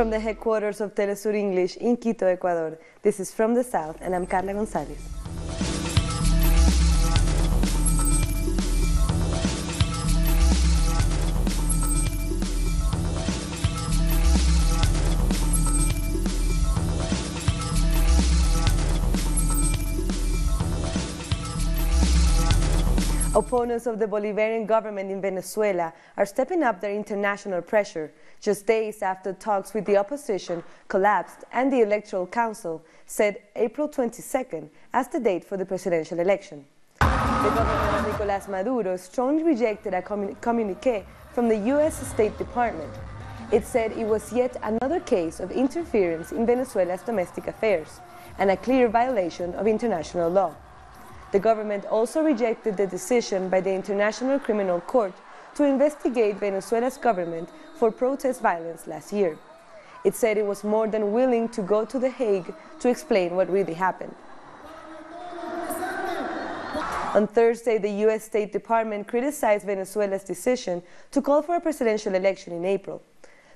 From the headquarters of Telesur English in Quito, Ecuador, this is From the South, and I'm Carla González. Opponents of the Bolivarian government in Venezuela are stepping up their international pressure, just days after talks with the opposition collapsed and the Electoral Council set April 22nd as the date for the presidential election. The government of Nicolás Maduro strongly rejected a communique from the U.S. State Department. It said it was yet another case of interference in Venezuela's domestic affairs and a clear violation of international law. The government also rejected the decision by the International Criminal Court to investigate Venezuela's government for protest violence last year. It said it was more than willing to go to The Hague to explain what really happened. On Thursday, the U.S. State Department criticized Venezuela's decision to call for a presidential election in April.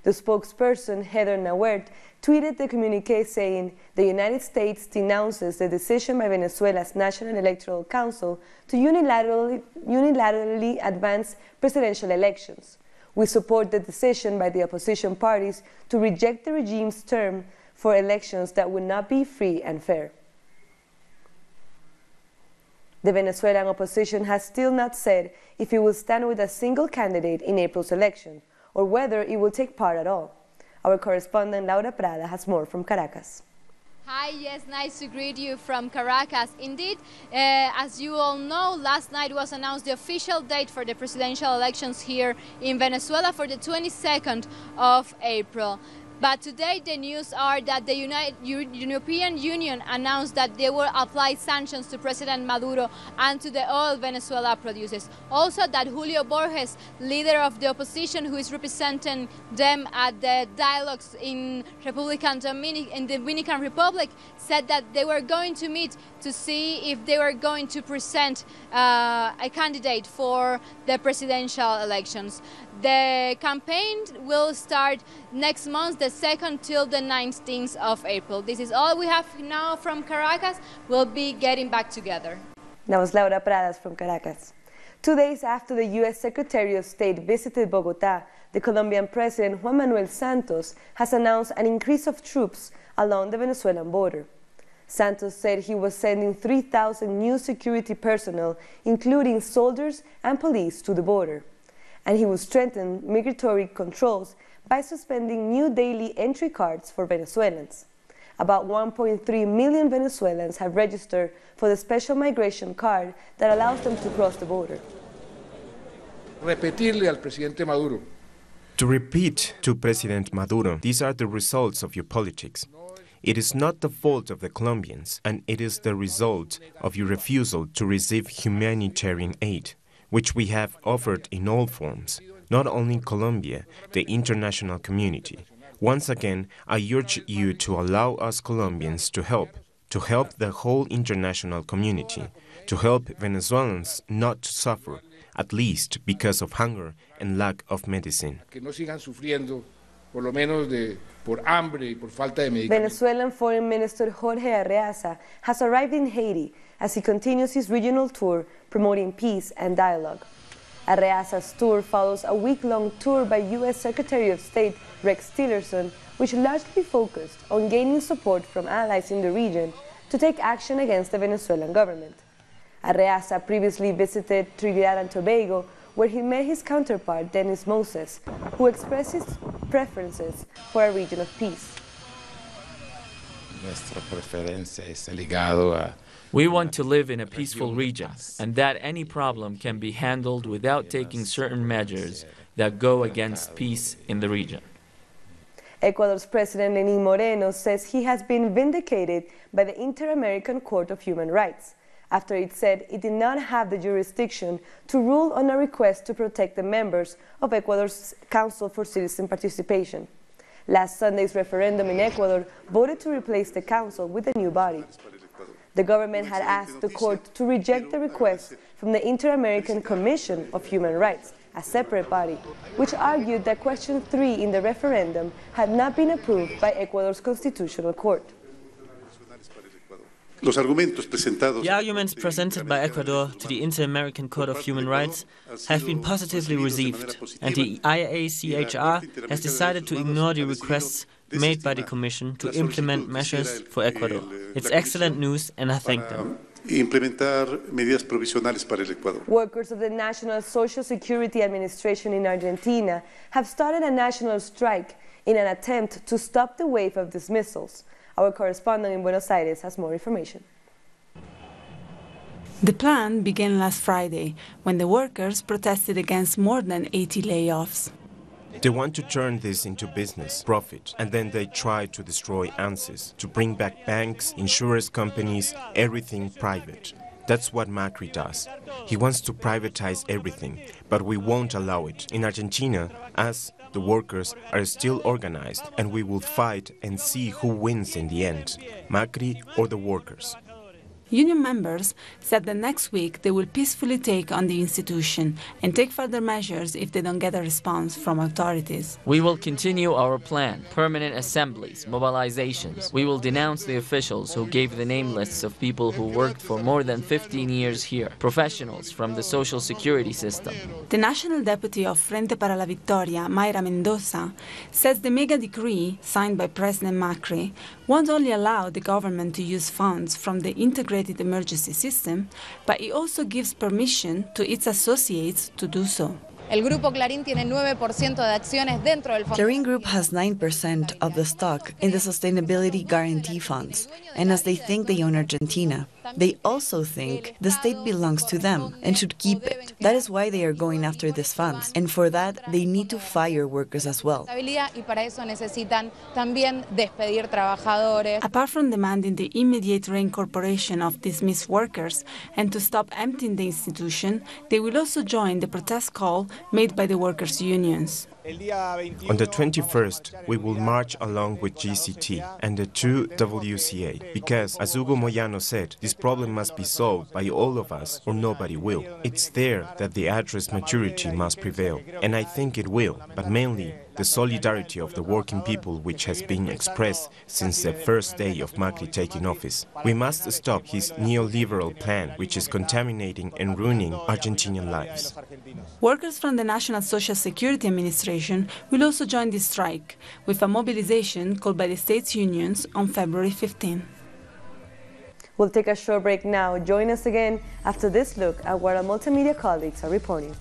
The spokesperson, Heather Nauert, tweeted the communique saying the United States denounces the decision by Venezuela's National Electoral Council to unilaterally advance presidential elections. We support the decision by the opposition parties to reject the regime's term for elections that would not be free and fair. The Venezuelan opposition has still not said if it will stand with a single candidate in April's election, or whether it will take part at all. Our correspondent Laura Prada has more from Caracas. Hi, yes, nice to greet you from Caracas. Indeed, as you all know, last night was announced the official date for the presidential elections here in Venezuela for the 22nd of April. But today the news are that the European Union announced that they will apply sanctions to President Maduro and to the oil Venezuela produces. Also that Julio Borges, leader of the opposition who is representing them at the dialogues in Dominican Republic, said that they were going to meet to see if they were going to present a candidate for the presidential elections. The campaign will start next month, the 2nd till the 19th of April. This is all we have now from Caracas. We'll be getting back together. That was Laura Pradas from Caracas. 2 days after the U.S. Secretary of State visited Bogotá, the Colombian President Juan Manuel Santos has announced an increase of troops along the Venezuelan border. Santos said he was sending 3,000 new security personnel, including soldiers and police, to the border. And he will strengthen migratory controls by suspending new daily entry cards for Venezuelans. About 1.3 million Venezuelans have registered for the special migration card that allows them to cross the border. Repetirle al presidente Maduro. To repeat to President Maduro, these are the results of your politics. It is not the fault of the Colombians, and it is the result of your refusal to receive humanitarian aid, which we have offered in all forms, not only Colombia, the international community. Once again, I urge you to allow us Colombians to help the whole international community, to help Venezuelans not to suffer, at least because of hunger and lack of medicine. Venezuelan Foreign Minister Jorge Arreaza has arrived in Haiti as he continues his regional tour promoting peace and dialogue. Arreaza's tour follows a week-long tour by U.S. Secretary of State Rex Tillerson, which largely focused on gaining support from allies in the region to take action against the Venezuelan government. Arreaza previously visited Trinidad and Tobago, where he met his counterpart Denis Moses, who expressed his preferences for a region of peace. We want to live in a peaceful region, and that any problem can be handled without taking certain measures that go against peace in the region. Ecuador's President Lenín Moreno says he has been vindicated by the Inter-American Court of Human Rights, after it said it did not have the jurisdiction to rule on a request to protect the members of Ecuador's Council for Citizen Participation. Last Sunday's referendum in Ecuador voted to replace the council with a new body. The government had asked the court to reject the request from the Inter-American Commission of Human Rights a separate body, which argued that question 3 in the referendum had not been approved by Ecuador's Constitutional Court. The arguments presented by Ecuador to the Inter-American Court of Human Rights have been positively received, and the IACHR has decided to ignore the requests made by the Commission to implement measures for Ecuador. It's excellent news, and I thank them. Workers of the National Social Security Administration in Argentina have started a national strike in an attempt to stop the wave of dismissals. Our correspondent in Buenos Aires has more information. The plan began last Friday, when the workers protested against more than 80 layoffs. They want to turn this into business, profit, and then they try to destroy ANSYS, to bring back banks, insurance companies, everything private. That's what Macri does. He wants to privatize everything, but we won't allow it. In Argentina, us, the workers, are still organized, and we will fight and see who wins in the end, Macri or the workers. Union members said that next week they will peacefully take on the institution and take further measures if they don't get a response from authorities. We will continue our plan, permanent assemblies, mobilizations. We will denounce the officials who gave the name lists of people who worked for more than 15 years here, professionals from the social security system. The national deputy of Frente para la Victoria, Mayra Mendoza, says the mega decree signed by President Macri won't only allow the government to use funds from the integrated emergency system, but it also gives permission to its associates to do so. Clarín Group has 9% of the stock in the Sustainability Guarantee Funds, and as they think they own Argentina, they also think the state belongs to them and should keep it. That is why they are going after these funds, and for that they need to fire workers as well. Apart from demanding the immediate reincorporation of dismissed workers and to stop emptying the institution, they will also join the protest call made by the workers' unions. On the 21st, we will march along with GCT and the 2 WCA, because, as Hugo Moyano said, this problem must be solved by all of us or nobody will. It's there that the address maturity must prevail, and I think it will, but mainly the solidarity of the working people which has been expressed since the first day of Macri taking office. We must stop his neoliberal plan, which is contaminating and ruining Argentinian lives. Workers from the National Social Security Administration will also join the strike, with a mobilization called by the state's unions on February 15. We'll take a short break now. Join us again after this look at what our multimedia colleagues are reporting.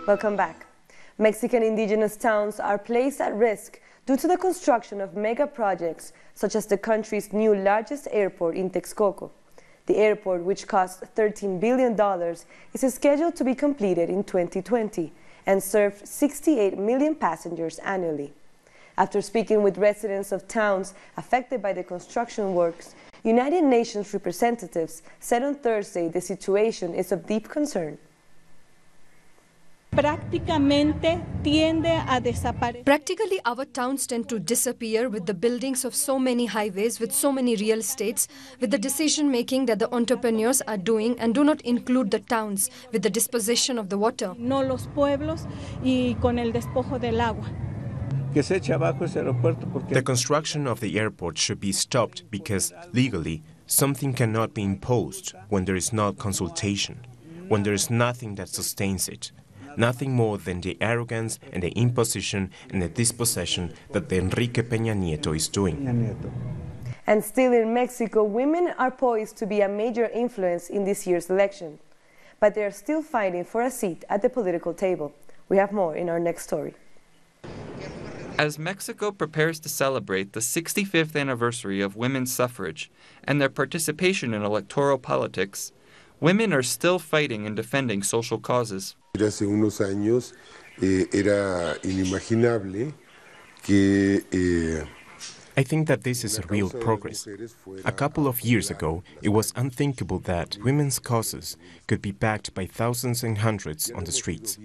Welcome back. Mexican indigenous towns are placed at risk due to the construction of mega projects, such as the country's new largest airport in Texcoco. The airport, which cost $13 billion, is scheduled to be completed in 2020 and serve 68 million passengers annually. After speaking with residents of towns affected by the construction works, United Nations representatives said on Thursday the situation is of deep concern. Practically, our towns tend to disappear with the buildings of so many highways, with so many real estates, with the decision-making that the entrepreneurs are doing and do not include the towns with the disposition of the water. The construction of the airport should be stopped because, legally, something cannot be imposed when there is no consultation, when there is nothing that sustains it. Nothing more than the arrogance and the imposition and the dispossession that the Enrique Peña Nieto is doing. And still in Mexico, women are poised to be a major influence in this year's election. But they are still fighting for a seat at the political table. We have more in our next story. As Mexico prepares to celebrate the 65th anniversary of women's suffrage and their participation in electoral politics, women are still fighting and defending social causes. Hace unos años era inimaginable que I think that this is a real progress. A couple of years ago, it was unthinkable that women's causes could be backed by thousands and hundreds on the streets.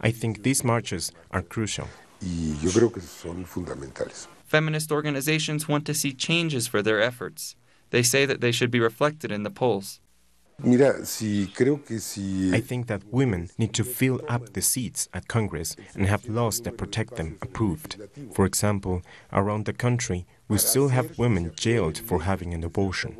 I think these marches are crucial. Y yo creo que son fundamentales. Feminist organizations want to see changes for their efforts. They say that they should be reflected in the polls. I think that women need to fill up the seats at Congress and have laws that protect them approved. For example, around the country, we still have women jailed for having an abortion.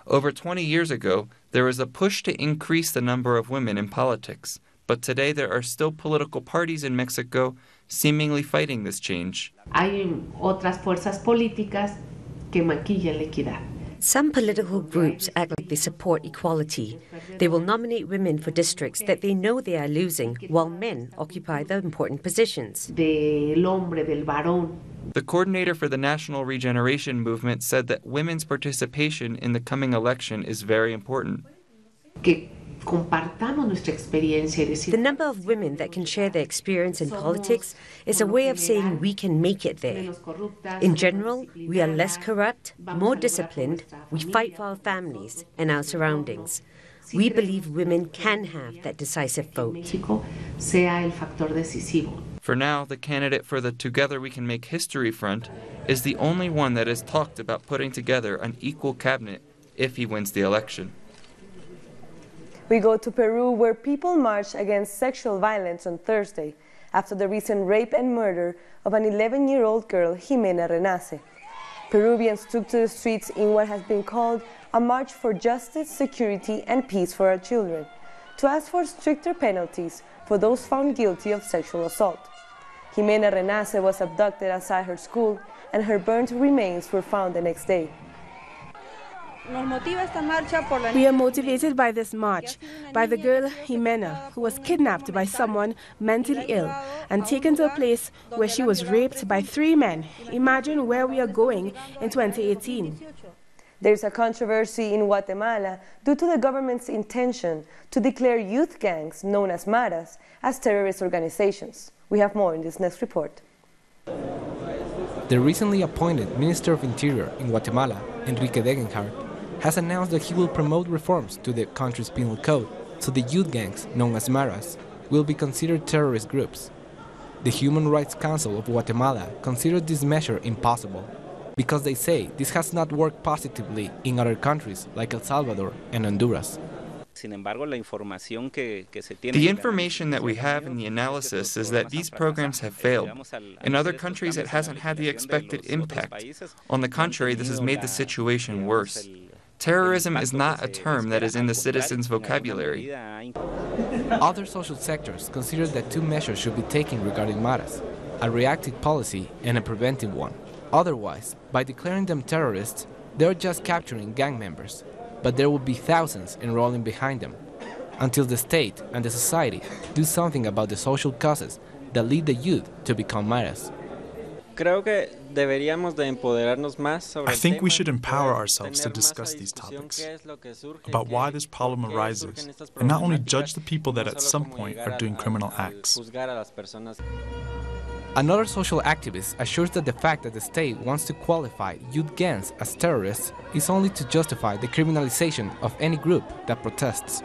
Over 20 years ago, there was a push to increase the number of women in politics, but today there are still political parties in Mexico seemingly fighting this change. Hay otras fuerzas políticas que maquillan la equidad. Some political groups act like they support equality. They will nominate women for districts that they know they are losing, while men occupy the important positions. Del hombre, del varón. The coordinator for the National Regeneration Movement said that women's participation in the coming election is very important. The number of women that can share their experience in politics is a way of saying we can make it there. In general, we are less corrupt, more disciplined, we fight for our families and our surroundings. We believe women can have that decisive vote. For now, the candidate for the Together We Can Make History front is the only one that has talked about putting together an equal cabinet if he wins the election. We go to Peru, where people marched against sexual violence on Thursday after the recent rape and murder of an 11-year-old girl, Jimena Renace. Peruvians took to the streets in what has been called a march for justice, security, and peace for our children, to ask for stricter penalties for those found guilty of sexual assault. Jimena Renace was abducted outside her school, and her burnt remains were found the next day. We are motivated by this march, by the girl Jimena, who was kidnapped by someone mentally ill and taken to a place where she was raped by 3 men. Imagine where we are going in 2018. There's a controversy in Guatemala due to the government's intention to declare youth gangs known as maras as terrorist organizations. We have more in this next report. The recently appointed Minister of Interior in Guatemala, Enrique Degenhardt, has announced that he will promote reforms to the country's penal code so the youth gangs, known as maras, will be considered terrorist groups. The Human Rights Council of Guatemala considered this measure impossible because they say this has not worked positively in other countries like El Salvador and Honduras. The information that we have in the analysis is that these programs have failed. In other countries, it hasn't had the expected impact. On the contrary, this has made the situation worse. Terrorism is not a term that is in the citizens' vocabulary. Other social sectors consider that 2 measures should be taken regarding maras, a reactive policy and a preventive one. Otherwise, by declaring them terrorists, they're just capturing gang members, but there will be thousands enrolling behind them. until the state and the society do something about the social causes that lead the youth to become maras. I think we should empower ourselves to discuss these topics, about why this problem arises, and not only judge the people that at some point are doing criminal acts. Another social activist assures that the fact that the state wants to qualify youth gangs as terrorists is only to justify the criminalization of any group that protests.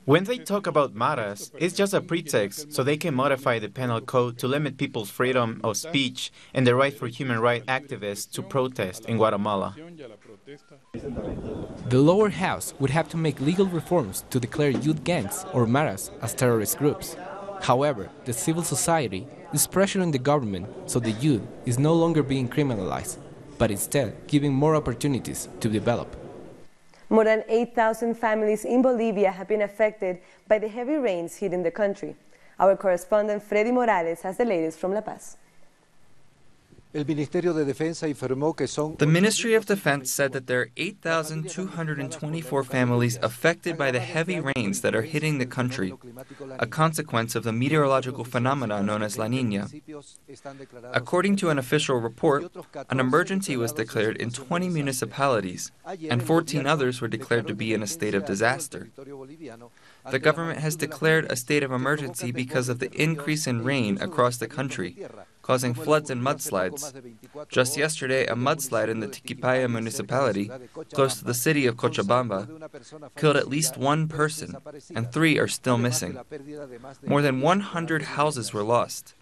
When they talk about maras, it's just a pretext so they can modify the penal code to limit people's freedom of speech and the right for human rights activists to protest in Guatemala. The lower house would have to make legal reforms to declare youth gangs or maras as terrorist groups. However, the civil society is pressuring the government so the youth is no longer being criminalized, but instead giving more opportunities to develop. More than 8,000 families in Bolivia have been affected by the heavy rains hitting the country. Our correspondent Freddy Morales has the latest from La Paz. The Ministry of Defense said that there are 8,224 families affected by the heavy rains that are hitting the country, a consequence of the meteorological phenomena known as La Niña. According to an official report, an emergency was declared in 20 municipalities, and 14 others were declared to be in a state of disaster. The government has declared a state of emergency because of the increase in rain across the country, causing floods and mudslides. Just yesterday, a mudslide in the Tiquipaya municipality, close to the city of Cochabamba, killed at least one person, and 3 are still missing. More than 100 houses were lost.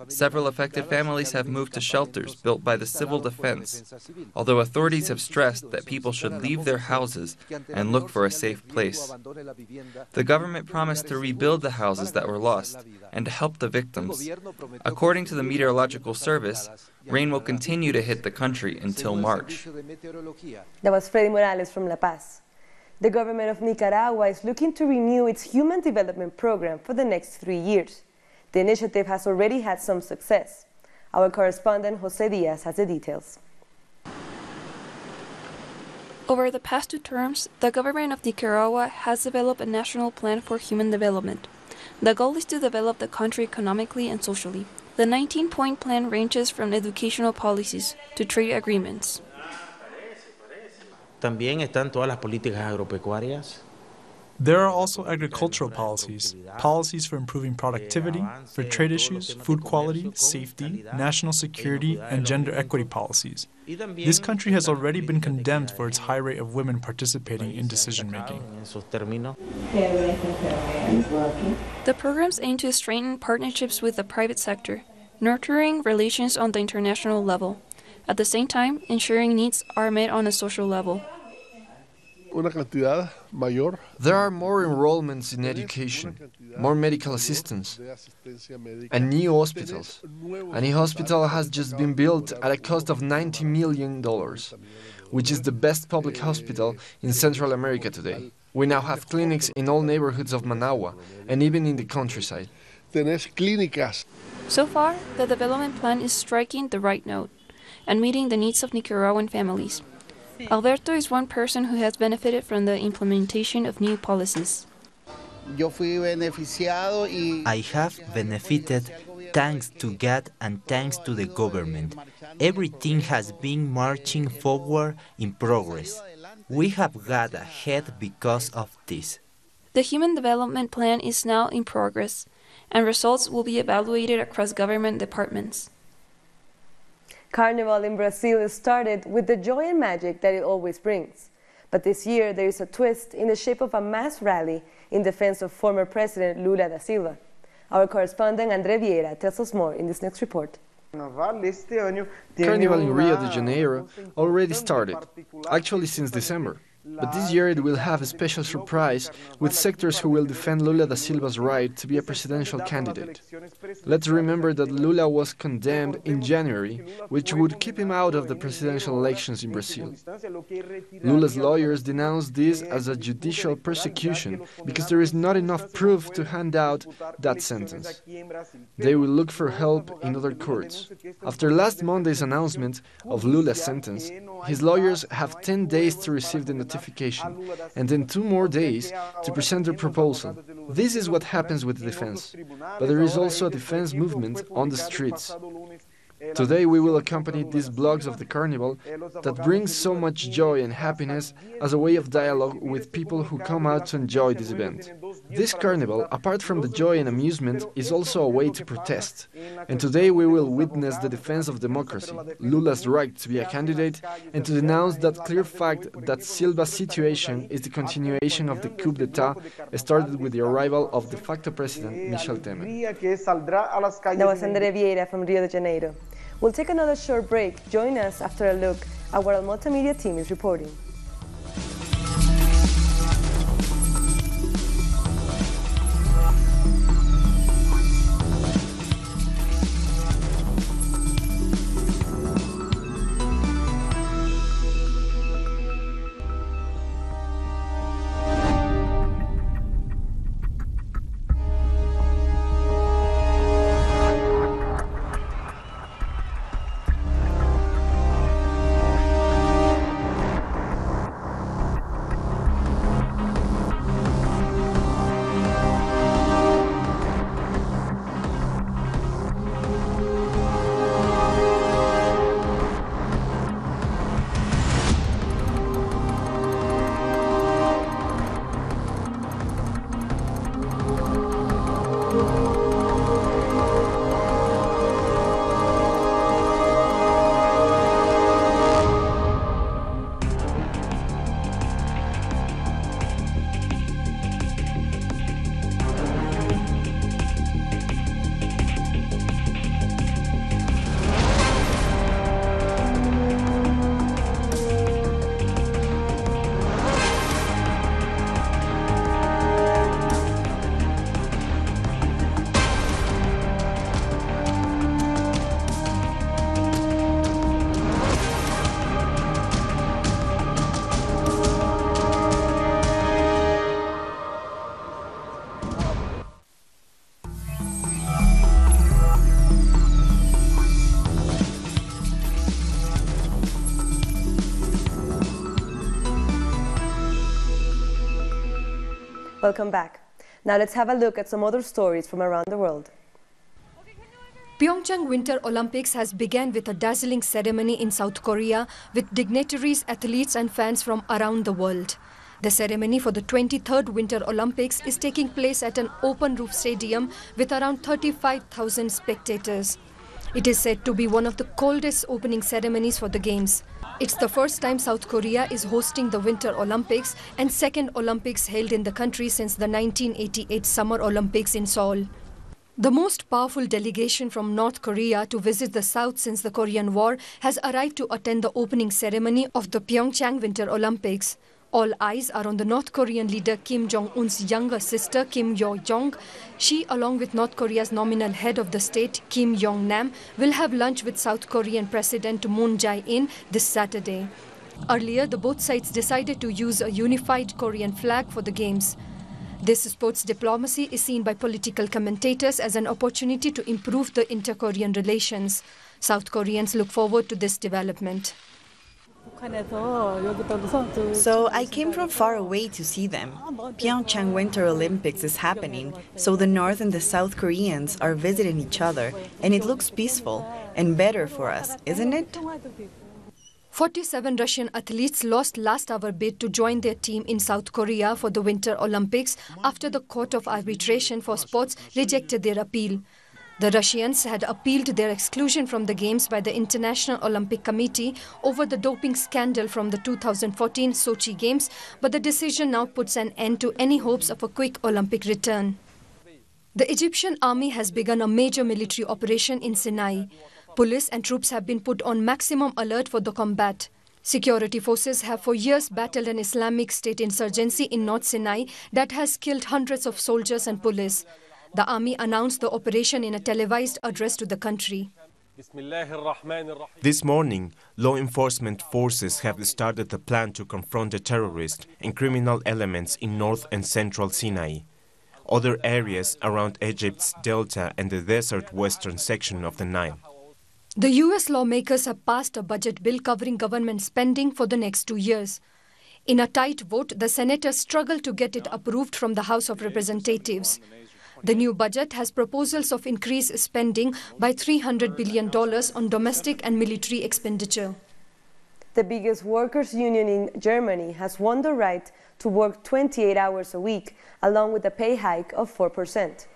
Several affected families have moved to shelters built by the civil defense, although authorities have stressed that people should leave their houses and look for a safe place. The government promised to rebuild the houses that were lost and to help the victims. According to the Meteorological Service, rain will continue to hit the country until March. That was Freddy Morales from La Paz. The government of Nicaragua is looking to renew its Human Development Program for the next 3 years. The initiative has already had some success. Our correspondent Jose Diaz has the details. Over the past 2 terms, the government of Nicaragua has developed a national plan for human development. The goal is to develop the country economically and socially. The 19-point plan ranges from educational policies to trade agreements. También están todas las políticas agropecuarias. There are also agricultural policies, policies for improving productivity, for trade issues, food quality, safety, national security, and gender equity policies. This country has already been condemned for its high rate of women participating in decision-making. The programs aim to strengthen partnerships with the private sector, nurturing relations on the international level, at the same time ensuring needs are met on a social level. There are more enrollments in education, more medical assistance, and new hospitals. A new hospital has just been built at a cost of $90 million, which is the best public hospital in Central America today. We now have clinics in all neighborhoods of Managua, and even in the countryside. So far, the development plan is striking the right note and meeting the needs of Nicaraguan families. Alberto is one person who has benefited from the implementation of new policies. I have benefited thanks to God and thanks to the government. Everything has been marching forward in progress. We have got ahead because of this. The Human Development Plan is now in progress, and results will be evaluated across government departments. Carnival in Brazil started with the joy and magic that it always brings. But this year there is a twist in the shape of a mass rally in defense of former President Lula da Silva. Our correspondent André Vieira tells us more in this next report. Carnival in Rio de Janeiro already started, actually since December. But this year it will have a special surprise with sectors who will defend Lula da Silva's right to be a presidential candidate. Let's remember that Lula was condemned in January, which would keep him out of the presidential elections in Brazil. Lula's lawyers denounced this as a judicial persecution because there is not enough proof to hand out that sentence. They will look for help in other courts. After last Monday's announcement of Lula's sentence, his lawyers have 10 days to receive the notification ratification, and then 2 more days to present their proposal. This is what happens with the defense. But there is also a defense movement on the streets. Today we will accompany these blogs of the carnival that brings so much joy and happiness as a way of dialogue with people who come out to enjoy this event. This carnival, apart from the joy and amusement, is also a way to protest. And today we will witness the defense of democracy, Lula's right to be a candidate, and to denounce that clear fact that Silva's situation is the continuation of the coup d'etat started with the arrival of de facto president Michel Temer. That was Andre Vieira from Rio de Janeiro. We'll take another short break. Join us after a look at what our multimedia team is reporting. Welcome back. Now let's have a look at some other stories from around the world. Pyeongchang Winter Olympics has begun with a dazzling ceremony in South Korea with dignitaries, athletes and fans from around the world. The ceremony for the 23rd Winter Olympics is taking place at an open-roof stadium with around 35,000 spectators. It is said to be one of the coldest opening ceremonies for the Games. It's the first time South Korea is hosting the Winter Olympics and second Olympics held in the country since the 1988 Summer Olympics in Seoul. The most powerful delegation from North Korea to visit the South since the Korean War has arrived to attend the opening ceremony of the Pyeongchang Winter Olympics. All eyes are on the North Korean leader Kim Jong-un's younger sister Kim Yo-jong. She, along with North Korea's nominal head of the state, Kim Yong-nam, will have lunch with South Korean President Moon Jae-in this Saturday. Earlier, the both sides decided to use a unified Korean flag for the Games. This sports diplomacy is seen by political commentators as an opportunity to improve the inter-Korean relations. South Koreans look forward to this development. So I came from far away to see them. Pyeongchang Winter Olympics is happening, so the North and the South Koreans are visiting each other, and it looks peaceful and better for us, isn't it? 47 Russian athletes lost last-hour bid to join their team in South Korea for the Winter Olympics after the Court of Arbitration for Sports rejected their appeal. The Russians had appealed their exclusion from the Games by the International Olympic Committee over the doping scandal from the 2014 Sochi Games, but the decision now puts an end to any hopes of a quick Olympic return. The Egyptian army has begun a major military operation in Sinai. Police and troops have been put on maximum alert for the combat. Security forces have for years battled an Islamic State insurgency in North Sinai that has killed hundreds of soldiers and police. The army announced the operation in a televised address to the country. This morning, law enforcement forces have started a plan to confront the terrorists and criminal elements in North and Central Sinai. Other areas around Egypt's delta and the desert western section of the Nile. The U.S. lawmakers have passed a budget bill covering government spending for the next 2 years. In a tight vote, the senators struggled to get it approved from the House of Representatives. The new budget has proposals of increased spending by $300 billion on domestic and military expenditure. The biggest workers' union in Germany has won the right to work 28 hours a week, along with a pay hike of 4%.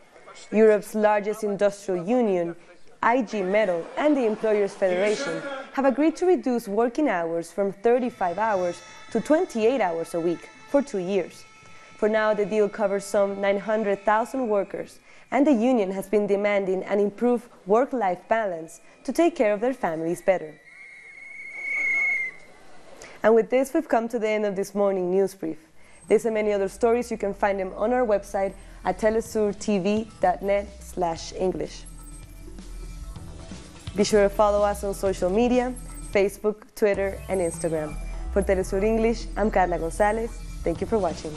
Europe's largest industrial union, IG Metall, and the Employers' Federation have agreed to reduce working hours from 35 hours to 28 hours a week for 2 years. For now, the deal covers some 900,000 workers, and the union has been demanding an improved work-life balance to take care of their families better. And with this, we've come to the end of this morning news brief. These and many other stories, you can find them on our website at telesurtv.net/English. Be sure to follow us on social media, Facebook, Twitter, and Instagram. For Telesur English, I'm Carla Gonzalez. Thank you for watching.